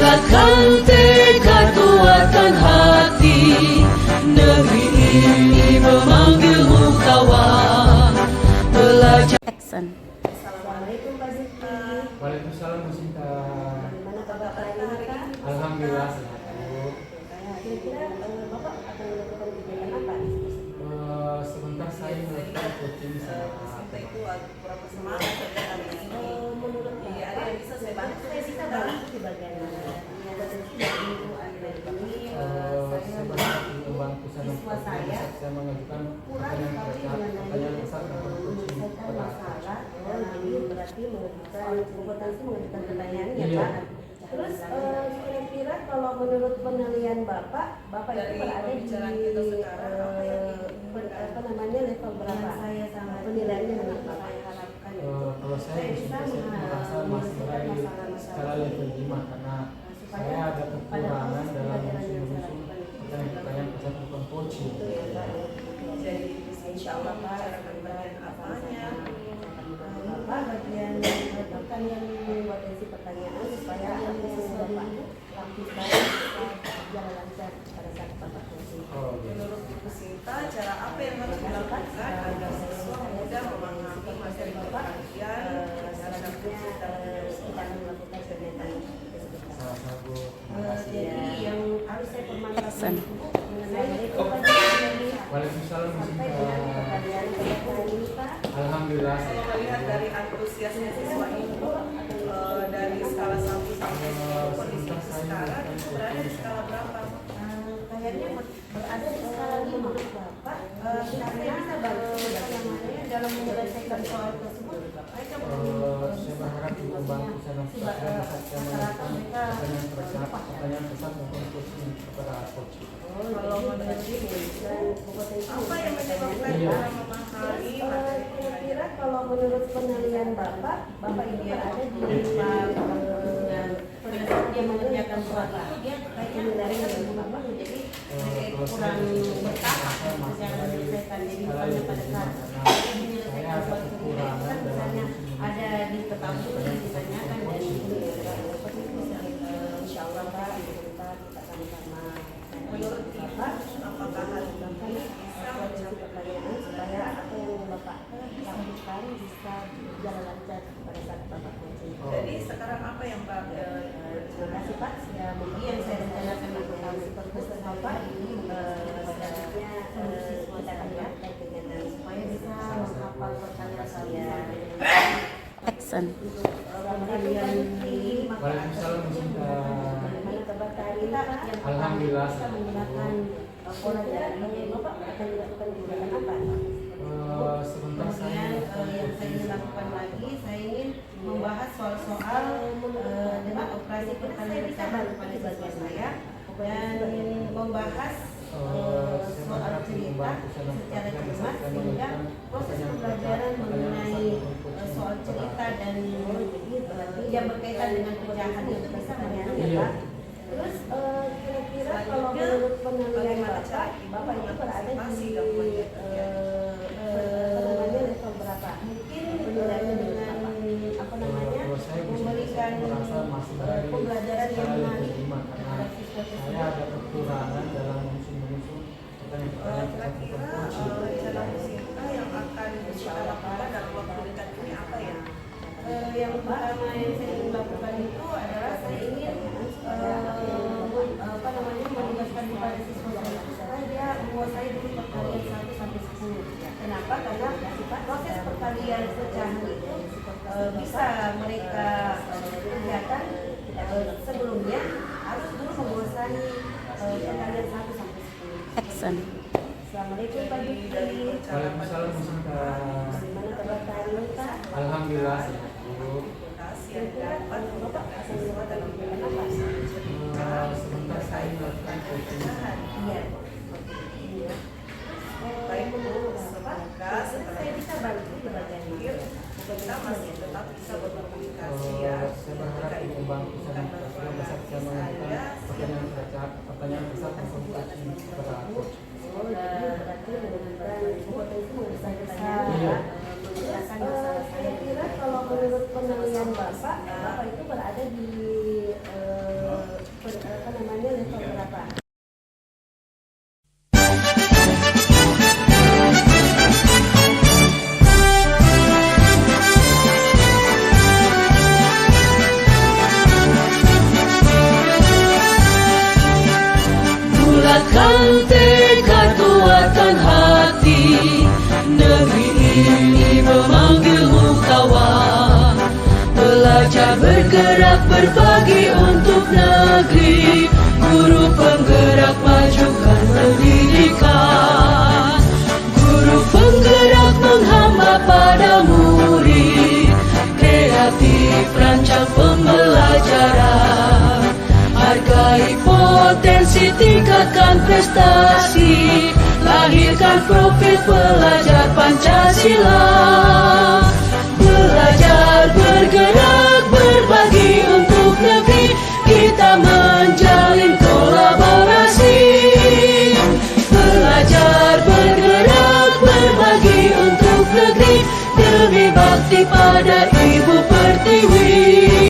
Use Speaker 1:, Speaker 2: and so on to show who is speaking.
Speaker 1: tingkatkan tekad, kuatkan hati. Negeri ini memanggilmu kawan. Belajar.
Speaker 2: Action.
Speaker 3: Assalamualaikum Pak Zikri.
Speaker 4: Waalaikumsalam Bu Sinta.
Speaker 3: Bagaimana kabar hari ini Pak?
Speaker 4: Alhamdulillah sehat Bu.
Speaker 3: Kira-kira Bapak akan melakukan kegiatan apa?
Speaker 4: Sebentar saya melakukan coaching sama
Speaker 5: itu berapa semangat saja hari ini.
Speaker 3: Menurut
Speaker 5: Iya, ada yang bisa saya bantu.
Speaker 3: saya bisa bantu di bagian mana? Yang potensi dari Ibu Anda ini
Speaker 4: saya berhasil membantu
Speaker 3: siswa saya
Speaker 4: saya mengajukan
Speaker 3: kurang
Speaker 4: pertanyaan
Speaker 3: sekali
Speaker 4: terkait pertanyaan
Speaker 3: mengenai
Speaker 4: besar dan coaching
Speaker 3: menyelesaikan
Speaker 4: pada
Speaker 3: masalah. Jadi berarti mengajukan potensi mengajukan pertanyaan ya
Speaker 4: Iya.
Speaker 3: Pak. Terus kira-kira kalau menurut penilaian Bapak itu
Speaker 5: Dari
Speaker 3: berada di
Speaker 5: pembicaraan kita sekarang, apa yang
Speaker 3: apa namanya level berapa?
Speaker 5: saya sama
Speaker 3: Penilaiannya menurut Bapak?
Speaker 5: harapkan
Speaker 4: kalau saya di sini saya merasa masih berada di skala level 5 karena saya ada kekurangan dalam menyusun pertanyaan besar tentang coaching.
Speaker 5: jadi insya Allah Pak cara bagian apanya
Speaker 3: Bapak bagian pertanyaan potensi pertanyaan supaya siswa Bapak bisa jalan lancar pada saat Bapak coaching.
Speaker 4: Oh, iya.
Speaker 5: menurut Bu Sinta cara apa yang harus dilakukan agar siswa mudah memahami materi perhatian dan
Speaker 3: kita akan melakukan kegiatan tersebut.
Speaker 4: Sama-sama Bu. Terima kasih.
Speaker 3: Jadi yang harus saya permatakan
Speaker 2: Action.
Speaker 3: mengenai
Speaker 4: Waalaikumsalam Bu
Speaker 3: sampai
Speaker 4: Sinta.
Speaker 3: dengan pertanyaan ini Pak.
Speaker 4: Alhamdulillah
Speaker 5: kalau
Speaker 4: sehat
Speaker 5: melihat
Speaker 4: Bu.
Speaker 5: dari antusiasnya siswa itu dari skala 1 sampai 10 kondisi sekarang itu berada di skala berapa?
Speaker 3: Kayaknya berada di skala 5 Bapak. Saya bisa bantu dalam menyelesaikan soal tersebut.
Speaker 4: Saya berharap membantu saya pertanyaan besar tentang coaching kepada coach.
Speaker 5: Kalau menurut apa yang menyebabkan
Speaker 4: Iya.
Speaker 5: orang memahami materi
Speaker 3: Kira-kira kalau menurut penilaian Bapak ini berada di pada saat dia mengerjakan soal itu dia kayaknya dari Bapak jadi kurang bertahap cara menyelesaikan. Jadi misalnya pada saat dia menyelesaikan soal itu kan misalnya ada di ketahui ditanyakan dan seperti itu insya Allah Pak kita sama-sama
Speaker 5: menurut
Speaker 3: Bapak
Speaker 5: apakah hal ini bisa
Speaker 3: menjawab pertanyaan supaya apa yang Bapak lakukan bisa berjalan lancar pada saat Bapak coaching.
Speaker 5: jadi sekarang apa yang Pak
Speaker 3: Terima kasih Pak. Ya mungkin yang saya rencanakan lakukan seperti Bapak ini sebenarnya kita akan melakukan kegiatan supaya bisa menghafal pertanyaan saya.
Speaker 2: Action.
Speaker 4: Waalaikumsalam Bu Sinta.
Speaker 3: Bagaimana kabar hari ini Pak? Yang
Speaker 4: Alhamdulillah.
Speaker 3: kita menggunakan pola dari Bapak akan dilakukan kegiatan apa?
Speaker 4: Sebentar saya
Speaker 3: Kemudian yang saya ingin lakukan lagi, saya ingin membahas soal-soal dengan operasi pertanian pada siswa saya dan membahas soal cerita secara cermat sehingga proses pembelajaran mengenai soal cerita dan yang berkaitan dengan pecahan itu bisa mengenai ya Pak. Terus kira-kira kalau menurut penilaian Bapak itu berada di level berapa? Mungkin penilaiannya dengan apa namanya memberikan pembelajaran yang menarik terhadap siswa-siswa.
Speaker 4: saya ada kekurangan dalam menyusun pertanyaan
Speaker 5: kira-kira rencana Bu Sinta yang akan kita lakukan dalam waktu dekat ini apa ya?
Speaker 3: Yang pertama yang saya ingin lakukan itu adalah saya ingin apa namanya menugaskan kepada siswa saya supaya dia menguasai dulu perkalian 1 sampai 10. Kenapa? Karena proses perkalian pecahan itu bisa mereka kerjakan sebelumnya harus dulu menguasai perkalian 1 sampai 10.
Speaker 2: Action.
Speaker 3: Assalamualaikum Pak Diki.
Speaker 4: Waalaikumsalam Bu Sinta.
Speaker 3: Bagaimana kabar hari ini Pak?
Speaker 4: Alhamdulillah sehat Bu.
Speaker 3: Kira-kira Bapak akan melakukan kegiatan apa?
Speaker 4: Sebentar saya melakukan coaching.
Speaker 3: Iya.
Speaker 5: Baik Bu,
Speaker 3: Bapak,
Speaker 5: semoga setelah
Speaker 3: saya bisa bantu di bagian ini.
Speaker 5: kita masih tetap bisa berkomunikasi ya.
Speaker 4: Saya berharap membantu saya mengajukan pertanyaan besar tentang coaching kepada coach.
Speaker 3: Jadi berarti menggunakan potensi mengusahakan
Speaker 4: Iya.
Speaker 3: mengusahakan masalah saya. Kira kalau
Speaker 1: Wujudkan tekad kuatkan hati, negeri ini memanggilmu kawan. Belajar bergerak berbagi untuk negeri, guru penggerak majukan pendidikan. Guru penggerak menghamba pada murid, kreatif rancang pembelajaran. Hargai potensi, tingkatkan prestasi, lahirkan profil pelajar Pancasila. Belajar, bergerak, berbagi untuk negeri, kita menjalin kolaborasi. Belajar, bergerak, berbagi untuk negeri, demi bakti pada